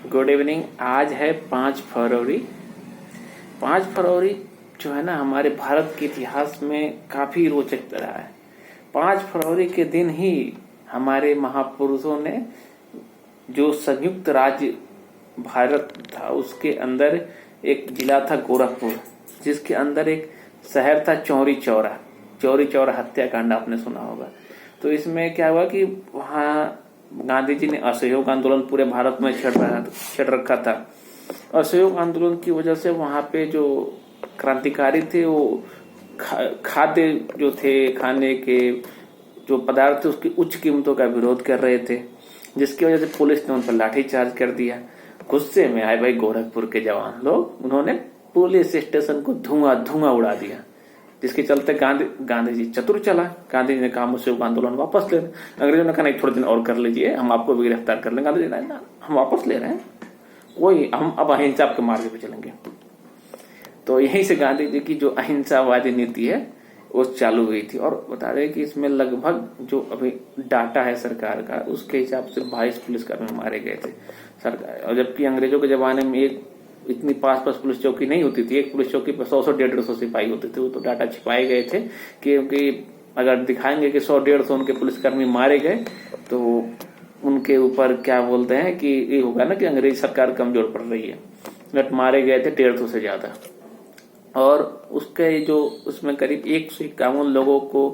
Good evening. आज है 5 फरवरी। 5 फरवरी जो है ना हमारे भारत के इतिहास में काफी रोचक रहा है। 5 फरवरी के दिन ही हमारे महापुरुषों ने जो संयुक्त राज्य भारत था उसके अंदर एक जिला था गोरखपुर, जिसके अंदर एक शहर था चौरी चौरा हत्याकांड आपने सुना होगा। तो इसमें क्या हुआ कि वहाँ गांधी जी ने असहयोग आंदोलन पूरे भारत में छेड़ रखा था। असहयोग आंदोलन की वजह से वहां पे जो क्रांतिकारी थे वो खाद्य जो थे, खाने के जो पदार्थ थे उसकी उच्च कीमतों का विरोध कर रहे थे, जिसकी वजह से पुलिस ने उन पर लाठीचार्ज कर दिया। गुस्से में आए भाई गोरखपुर के जवान लोग, उन्होंने पुलिस स्टेशन को धुआं उड़ा दिया, जिसके चलते गांधी जी चतुर चला। गांधी जी ने कहा मुझसे आंदोलन वापस ले। अंग्रेजों ने कहा नहीं, थोड़े दिन और कर लीजिए, हम आपको भी गिरफ्तार कर लेंगे। गांधी जी ने हम वापस ले रहे हैं, वही हम अब अहिंसा के मार्ग पे चलेंगे। तो यहीं से गांधी जी की जो अहिंसावादी नीति है वो चालू हुई थी। और बता दें कि इसमें लगभग जो अभी डाटा है सरकार का, उसके हिसाब से 22 पुलिसकर्मी मारे गए थे सरकार। और जबकि अंग्रेजों के जमाने में एक इतनी पास पुलिस चौकी नहीं होती थी, एक पुलिस चौकी पर 100-150 सिपाही होते थे। वो तो डाटा छिपाए गए थे क्योंकि अगर दिखाएंगे कि 100-150 उनके पुलिसकर्मी मारे गए तो उनके ऊपर क्या बोलते हैं कि ये होगा ना कि अंग्रेज सरकार कमजोर पड़ रही है। बट मारे गए थे 150 से ज्यादा। और उसके जो उसमें करीब 151 लोगों को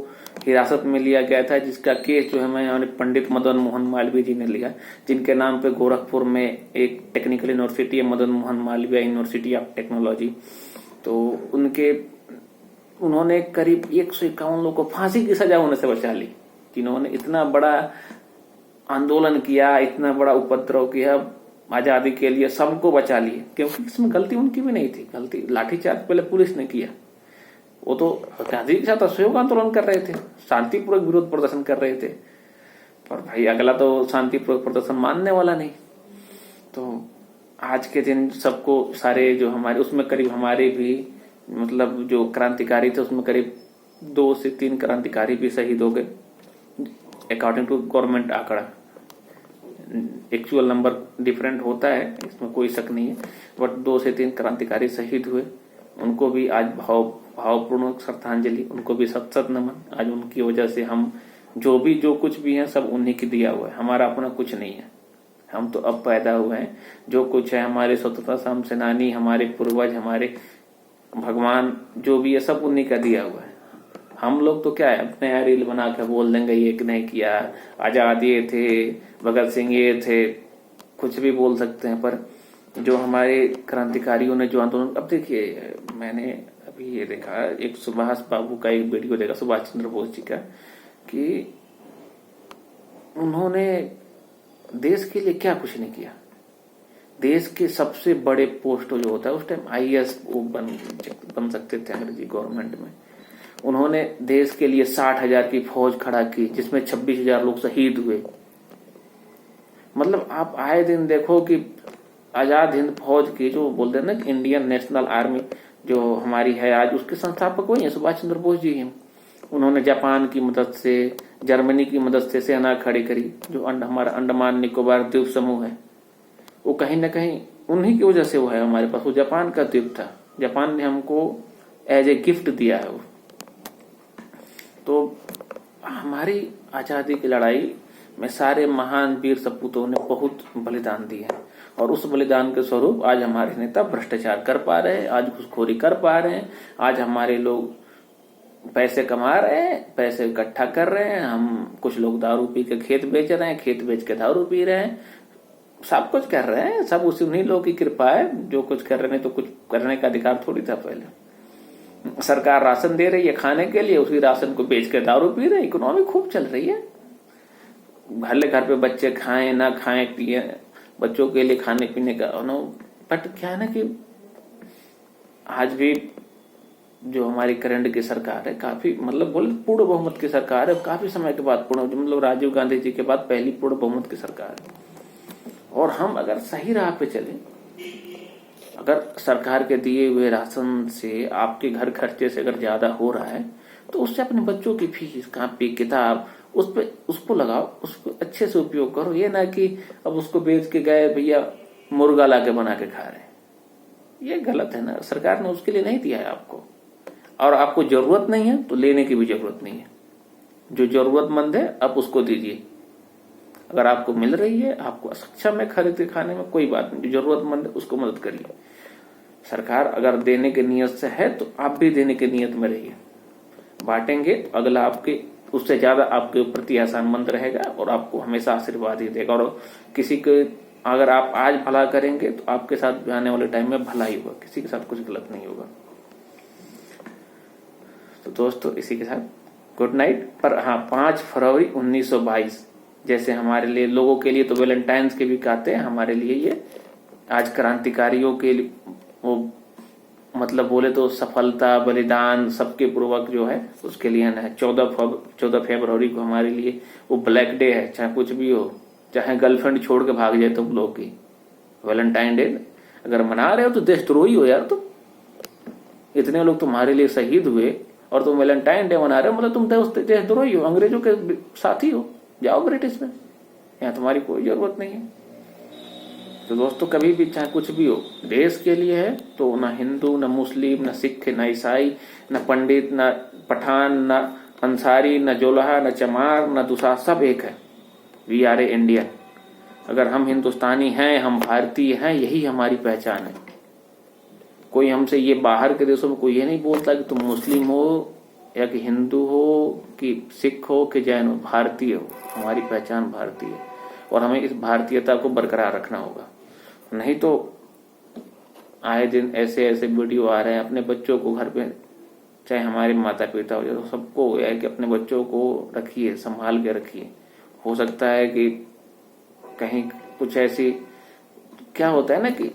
हिरासत में लिया गया था, जिसका केस जो है मैं पंडित मदन मोहन मालवीय जी ने लिया, जिनके नाम पे गोरखपुर में एक टेक्निकल यूनिवर्सिटी है, Madan Mohan Malviya university of technology. तो उन्होंने करीब 151 लोगों को फांसी की सजा होने से बचा ली, जिन्होंने इतना बड़ा आंदोलन किया, इतना बड़ा उपद्रव किया आजादी के लिए, सबको बचा लिए। क्योंकि इसमें गलती उनकी भी नहीं थी, गलती लाठीचार्ज पहले पुलिस ने किया। वो तो गांधी के साथ असहयोग आंदोलन कर रहे थे, शांतिपूर्वक विरोध प्रदर्शन कर रहे थे, पर भाई अगला तो शांतिपूर्वक प्रदर्शन मानने वाला नहीं। तो आज के दिन सबको सारे जो हमारे उसमें करीब हमारे भी मतलब जो क्रांतिकारी थे उसमें करीब 2 से 3 क्रांतिकारी भी शहीद हो गए, अकॉर्डिंग टू गवर्नमेंट आंकड़ा। एक्चुअल नंबर डिफरेंट होता है, इसमें कोई शक नहीं है, बट 2 से 3 क्रांतिकारी शहीद हुए। उनको भी आज भावपूर्ण श्रद्धांजलि, उनको भी सत नमन। आज उनकी वजह से हम जो कुछ भी है सब उन्हीं की दिया हुआ है, हमारा अपना कुछ नहीं है। हम तो अब पैदा हुए हैं, जो कुछ है हमारे स्वतंत्रता संग्राम सेनानी, हमारे पूर्वज, हमारे भगवान जो भी है सब उन्हीं का दिया हुआ है। हम लोग तो क्या है अपने यहाँ रील बना के बोल देंगे ये नहीं किया, आजाद ये थे, भगत सिंह ये थे, कुछ भी बोल सकते हैं। पर जो हमारे क्रांतिकारियों ने जो आंदोलन, अब देखिए मैंने अभी ये देखा एक सुभाष बाबू का एक वीडियो देखा, सुभाष चंद्र बोस जी का, कि उन्होंने देश के लिए क्या कुछ नहीं किया। देश के सबसे बड़े पोस्ट जो होता है उस टाइम IAS बन सकते थे अंग्रेजी गवर्नमेंट में। उन्होंने देश के लिए 60,000 की फौज खड़ा की, जिसमें 26,000 लोग शहीद हुए। मतलब आप आए दिन देखो कि आजाद हिंद फौज की जो बोलते हैं ना इंडियन नेशनल आर्मी जो हमारी है आज, उसके संस्थापक वही है, सुभाष चंद्र बोस जी हैं। उन्होंने जापान की मदद से, जर्मनी की मदद से सेना खड़ी करी। जो हमारा अंडमान निकोबार द्वीप समूह है वो कहीं ना कहीं उन्हीं की वजह से वो है हमारे पास। वो जापान का द्वीप था, जापान ने हमको एज ए गिफ्ट दिया है वो। तो हमारी आजादी की लड़ाई में सारे महान वीर सपूतों ने बहुत बलिदान दिए हैं, और उस बलिदान के स्वरूप आज हमारे नेता भ्रष्टाचार कर पा रहे हैं, आज घूसखोरी कर पा रहे हैं, आज हमारे लोग पैसे कमा रहे हैं, पैसे इकट्ठा कर रहे हैं। हम कुछ लोग दारू पी के खेत बेच रहे हैं, खेत बेच के दारू पी रहे हैं, सब कुछ कर रहे हैं। सब उसी उन्हीं लोगों की कृपा है जो कुछ कर रहे हैं, तो कुछ करने का अधिकार थोड़ी था पहले। सरकार राशन दे रही है खाने के लिए, उसी राशन को बेच के दारू पी रहे हैं, इकोनॉमी खूब चल रही है। भले घर पे बच्चे खाएं ना खाएं पिए, बच्चों के लिए खाने पीने का बट क्या है ना कि आज भी जो हमारी करंट की सरकार है काफी मतलब बोले पूर्ण बहुमत की सरकार है, काफी समय के बाद पूर्ण मतलब राजीव गांधी जी के बाद पहली पूर्ण बहुमत की सरकार है। और हम अगर सही राह पे चले, अगर सरकार के दिए हुए राशन से आपके घर खर्चे से अगर ज्यादा हो रहा है तो उससे अपने बच्चों की फीस, कॉपी, किताब उसको लगाओ, उसको अच्छे से उपयोग करो। ये ना कि अब उसको बेच के गए भैया मुर्गा लाके बना के खा रहे हैं। ये गलत है ना, सरकार ने उसके लिए नहीं दिया है आपको, और आपको जरूरत नहीं है तो लेने की भी जरूरत नहीं है। जो जरूरतमंद है आप उसको दीजिए। अगर आपको मिल रही है, आपको सक्षम है खरीद के खाने में, कोई बात नहीं। जो जरूरतमंद है उसको मदद करिए। सरकार अगर देने की नियत से है तो आप भी देने की नियत में रहिए। बांटेंगे तो अगला आपके उससे ज्यादा आपके प्रति एहसानमंद रहेगा और आपको हमेशा आशीर्वाद ही देगा। और किसी को अगर आप आज भला करेंगे तो आपके साथ आने वाले टाइम में भला ही होगा, किसी के साथ कुछ गलत नहीं होगा। तो दोस्तों इसी के साथ गुड नाइट। पर हाँ, 5 फरवरी 1922 जैसे हमारे लिए, लोगों के लिए तो वैलेंटाइंस के वीक आते हैं, हमारे लिए ये आज क्रांतिकारियों के लिए वो मतलब बोले तो सफलता बलिदान सबके पूर्वक जो है उसके लिए है। 14 फरवरी को हमारे लिए वो ब्लैक डे है। चाहे कुछ भी हो, चाहे गर्लफ्रेंड छोड़ के भाग जाए तुम लोग की, वैलेंटाइन डे अगर मना रहे हो तो देशद्रोही हो यार। तुम इतने लोग तुम्हारे लिए शहीद हुए और तुम वैलेंटाइन डे मना रहे हो, मतलब तुम देशद्रोही हो, अंग्रेजों के साथी हो। जाओ ब्रिटिश में, यहाँ तुम्हारी कोई जरूरत नहीं है। तो दोस्तों कभी भी चाहे कुछ भी हो, देश के लिए है तो ना हिंदू न मुस्लिम न सिख न ईसाई न पंडित न पठान न अंसारी न जोलहा न चमार न दूसरा, सब एक है। We are a Indian. अगर हम हिंदुस्तानी हैं, हम भारतीय हैं, यही हमारी पहचान है। कोई हमसे ये बाहर के देशों में कोई ये नहीं बोलता कि तुम मुस्लिम हो या कि हिंदू हो कि सिख हो कि जैन हो, भारतीय हो। हमारी पहचान भारतीय है और हमें इस भारतीयता को बरकरार रखना होगा। नहीं तो आए दिन ऐसे ऐसे वीडियो आ रहे हैं। अपने बच्चों को घर पे, चाहे हमारे माता पिता हो या सबको है कि अपने बच्चों को रखिए, संभाल के रखिए। हो सकता है कि कहीं कुछ ऐसी क्या होता है ना कि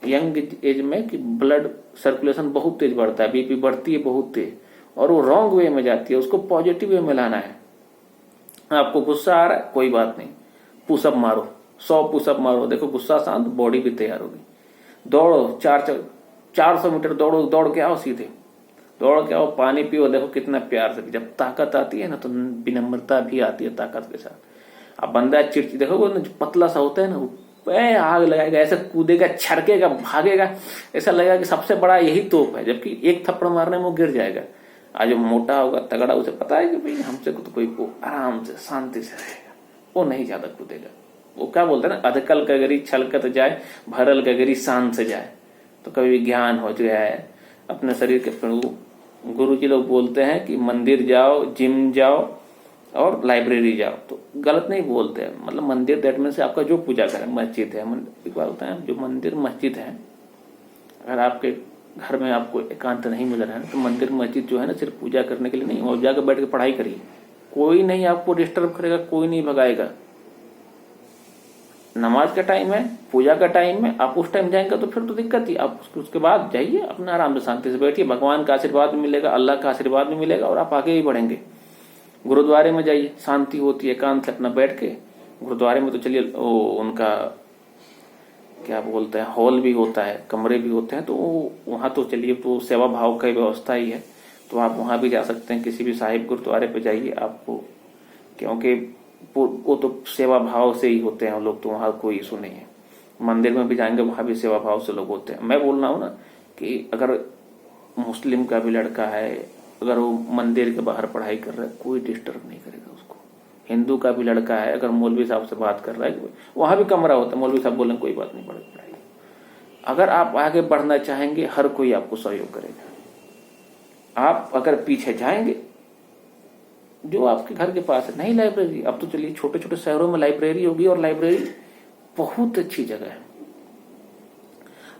यंग एज में कि ब्लड सर्कुलेशन बहुत तेज बढ़ता है, बीपी बढ़ती है बहुत तेज, और वो रॉन्ग वे में जाती है। उसको पॉजिटिव वे में लाना है। आपको गुस्सा आ रहा है, कोई बात नहीं, पुशअप मारो, 100 पुशअप मारो, देखो गुस्सा शांत, बॉडी भी तैयार होगी। दौड़ो 400 मीटर दौड़ो, दौड़ के आओ, सीधे दौड़ के आओ, पानी पियो, देखो कितना प्यार से। जब ताकत आती है ना तो विनम्रता भी आती है ताकत के साथ। अब बंदा चिड़चिड़ देखो, वो जो पतला सा होता है ना, आग लगाएगा, ऐसे कूदेगा, छड़केगा, भागेगा, ऐसा लगेगा कि सबसे बड़ा यही तोप है, जबकि एक थप्पड़ मारने में वो गिर जाएगा। आज जो मोटा होगा तगड़ा, उसे पता है कि भाई हमसे तो कोई को आराम से शांति से रहेगा, वो नहीं ज्यादा कूदेगा। वो क्या बोलते हैं ना, अधकल कगरी छलकत जाए, भरल कगरी शान से जाए। तो कभी ज्ञान हो जाए अपने शरीर के। गुरु जी लोग बोलते हैं कि मंदिर जाओ, जिम जाओ और लाइब्रेरी जाओ, तो गलत नहीं बोलते हैं। मतलब मंदिर दैट मीन्स से आपका जो पूजा करें, मस्जिद है, एक बार होता है जो मंदिर मस्जिद है। अगर आपके घर में आपको एकांत नहीं मिल रहा है तो मंदिर मस्जिद जो है ना सिर्फ पूजा करने के लिए नहीं, और जाकर बैठ के पढ़ाई करिए। कोई नहीं आपको डिस्टर्ब करेगा, कोई नहीं भगाएगा। नमाज का टाइम है, पूजा का टाइम है, आप उस टाइम जाएंगे तो फिर तो दिक्कत ही। आप उसके बाद जाइए, अपना आराम से शांति से बैठिए, भगवान का आशीर्वाद भी मिलेगा, अल्लाह का आशीर्वाद भी मिलेगा और आप आगे ही बढ़ेंगे। गुरुद्वारे में जाइए, शांति होती है, एकांत से अपना बैठ के। गुरुद्वारे में तो चलिए उनका क्या बोलते हैं, हॉल भी होता है, कमरे भी होते हैं, तो वहां तो चलिए तो सेवा भाव की व्यवस्था ही है, तो आप वहां भी जा सकते हैं। किसी भी साहिब गुरुद्वारे पे जाइए आपको, क्योंकि वो तो सेवा भाव से ही होते हैं लोग, तो वहां कोई इशू नहीं है। मंदिर में भी जाएंगे, वहां भी सेवा भाव से लोग होते हैं। मैं बोल रहा हूँ ना कि अगर मुस्लिम का भी लड़का है, अगर वो मंदिर के बाहर पढ़ाई कर रहा है, कोई डिस्टर्ब नहीं करेगा उसको। हिंदू का भी लड़का है, अगर मौलवी साहब से बात कर रहा है, वहां भी कमरा होता है, मौलवी साहब बोलेंगे कोई बात नहीं, पढ़ाई। अगर आप आगे बढ़ना चाहेंगे, हर कोई आपको सहयोग करेगा। आप अगर पीछे जाएंगे, जो आपके घर के पास है, नहीं लाइब्रेरी, अब तो चलिए छोटे छोटे शहरों में लाइब्रेरी होगी, और लाइब्रेरी बहुत अच्छी जगह है।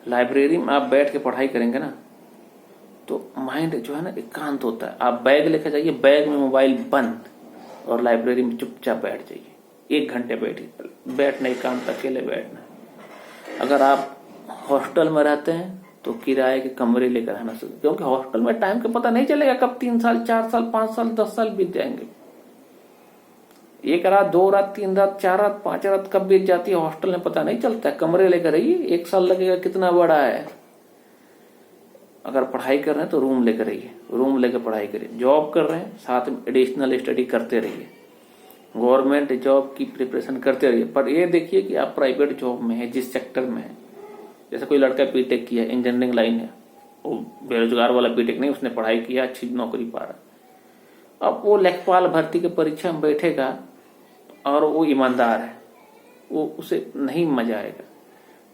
लाइब्रेरी में आप बैठ के पढ़ाई करेंगे ना तो माइंड जो है ना एकांत होता है। आप बैग लेकर जाइए, बैग में मोबाइल बंद, और लाइब्रेरी में चुपचाप बैठ जाइए, 1 घंटे बैठिए। बैठना एकांत, अकेले बैठना। अगर आप हॉस्टल में रहते हैं तो किराए के कमरे लेकर रहना चाहिए, क्योंकि हॉस्टल में टाइम का पता नहीं चलेगा कब 3 साल 4 साल 5 साल 10 साल बीत जाएंगे। 1 रात 2 रात 3 रात 4 रात 5 रात कब बीत जाती है हॉस्टल में पता नहीं चलता है। कमरे लेकर रहिए, 1 साल लगेगा, कितना बड़ा है। अगर पढ़ाई कर रहे हैं तो रूम लेकर रहिए, रूम लेकर पढ़ाई करिए। जॉब कर रहे हैं, साथ में एडिशनल स्टडी करते रहिए। गवर्नमेंट जॉब की प्रिपरेशन करते रहिए, पर ये देखिए कि आप प्राइवेट जॉब में है, जिस सेक्टर में है। जैसे कोई लड़का बीटेक किया, इंजीनियरिंग लाइन है, वो बेरोजगार वाला बीटेक नहीं, उसने पढ़ाई किया, अच्छी नौकरी पा रहा। अब वो लेखपाल भर्ती के परीक्षा में बैठेगा और वो ईमानदार है, वो उसे नहीं मजा आएगा।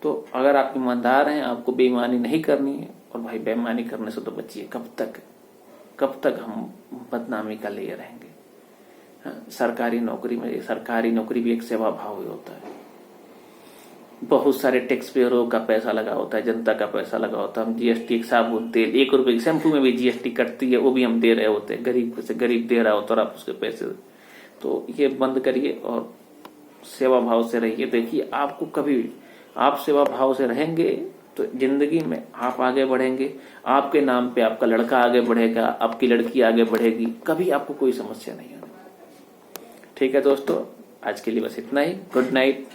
तो अगर आप ईमानदार हैं, आपको बेईमानी नहीं करनी है, और भाई बेईमानी करने से तो बचिए। कब तक हम बदनामी का लिए रहेंगे। सरकारी नौकरी में, सरकारी नौकरी भी एक सेवा भाव ही होता है। बहुत सारे टैक्स पेयरों का पैसा लगा होता है, जनता का पैसा लगा होता है। हम जीएसटी, एक साबुन तेल, 1 रुपए की शैम्पू में भी जीएसटी कटती है, वो भी हम दे रहे होते हैं। गरीब से गरीब दे रहा होता है और आप उसके पैसे। तो ये बंद करिए और सेवा भाव से रहिए। देखिए आपको कभी आप सेवा भाव से रहेंगे तो जिंदगी में आप आगे बढ़ेंगे। आपके नाम पे आपका लड़का आगे बढ़ेगा, आपकी लड़की आगे बढ़ेगी, कभी आपको कोई समस्या नहीं होगी। ठीक है दोस्तों, आज के लिए बस इतना ही। Good night.